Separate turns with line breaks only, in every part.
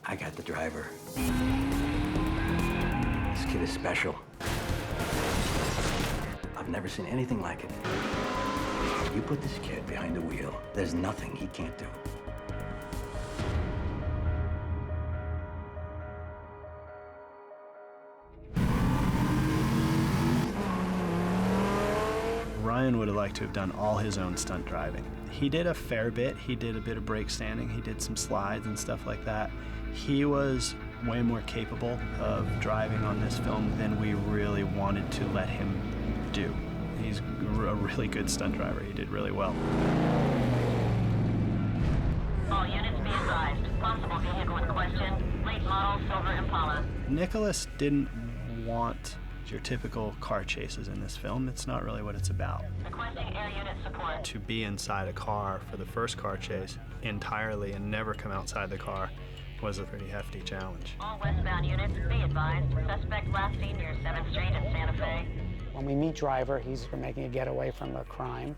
I got the driver. This kid is special. I've never seen anything like it. You put this kid behind the wheel, there's nothing he can't do.
Ryan would have liked to have done all his own stunt driving. He did a fair bit. He did a bit of brake standing. He did some slides and stuff like that. He was way more capable of driving on this film than we really wanted to let him do. He's a really good stunt driver. He did really well.
All units be advised. Possible vehicle in question, late model Silver Impala.
Nicholas didn't want your typical car chases in this film. It's not really what it's about.
Requesting air unit support.
To be inside a car for the first car chase entirely and never come outside the car was a pretty hefty challenge.
All westbound units be advised. Suspect last seen near 7th Street in Santa Fe.
When we meet Driver, he's making a getaway from a crime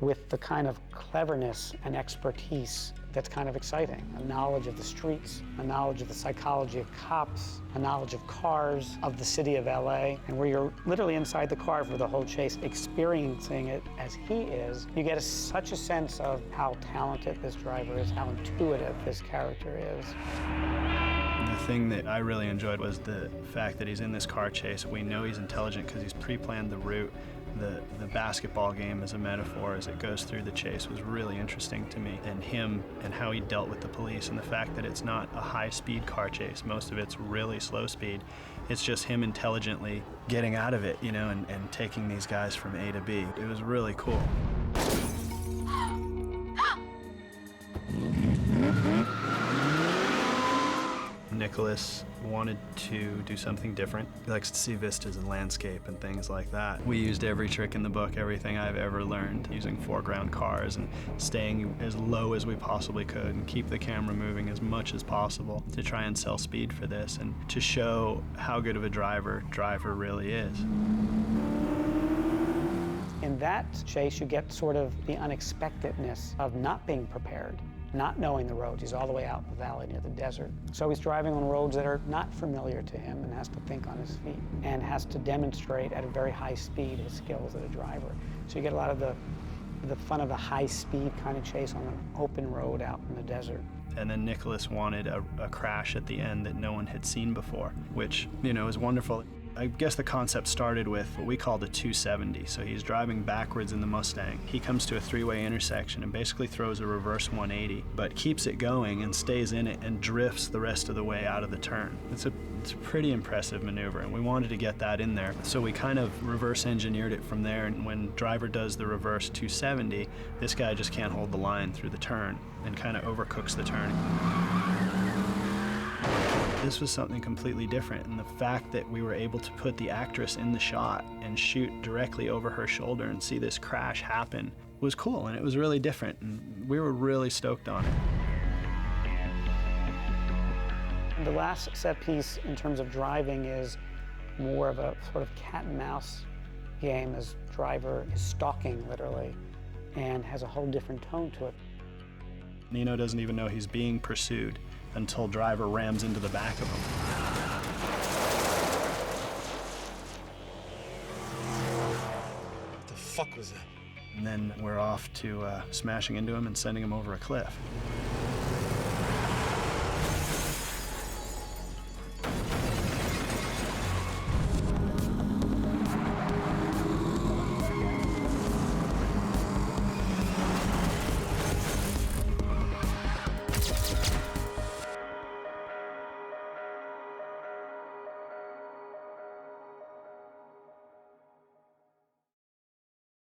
with the kind of cleverness and expertise that's kind of exciting. A knowledge of the streets, a knowledge of the psychology of cops, a knowledge of cars, of the city of LA, and where you're literally inside the car for the whole chase, experiencing it as he is, you get such a sense of how talented this driver is, how intuitive this character is.
The thing that I really enjoyed was the fact that he's in this car chase. We know he's intelligent because he's pre-planned the route. The basketball game as a metaphor as it goes through the chase was really interesting to me, and him and how he dealt with the police, and the fact that it's not a high-speed car chase. Most of it's really slow speed. It's just him intelligently getting out of it, you know, and taking these guys from A to B. It was really cool. Nicholas wanted to do something different. He likes to see vistas and landscape and things like that. We used every trick in the book, everything I've ever learned, using foreground cars and staying as low as we possibly could and keep the camera moving as much as possible to try and sell speed for this and to show how good of a driver really is.
In that chase, you get sort of the unexpectedness of not being prepared, not knowing the roads. He's all the way out in the valley near the desert. So he's driving on roads that are not familiar to him and has to think on his feet and has to demonstrate at a very high speed his skills as a driver. So you get a lot of the fun of a high speed kind of chase on an open road out in the desert.
And then Nicholas wanted a crash at the end that no one had seen before, which, you know, is wonderful. I guess the concept started with what we called a 270. So he's driving backwards in the Mustang. He comes to a three-way intersection and basically throws a reverse 180, but keeps it going and stays in it and drifts the rest of the way out of the turn. It's a pretty impressive maneuver, and we wanted to get that in there. So we kind of reverse engineered it from there, and when Driver does the reverse 270, this guy just can't hold the line through the turn and kind of overcooks the turn. This was something completely different, and the fact that we were able to put the actress in the shot and shoot directly over her shoulder and see this crash happen was cool, and it was really different, and we were really stoked on it.
The last set piece in terms of driving is more of a sort of cat and mouse game, as Driver is stalking, literally, and has a whole different tone to it.
Nino doesn't even know he's being pursued until Driver rams into the back of him.
What the fuck was that?
And then we're off to smashing into him and sending him over a cliff.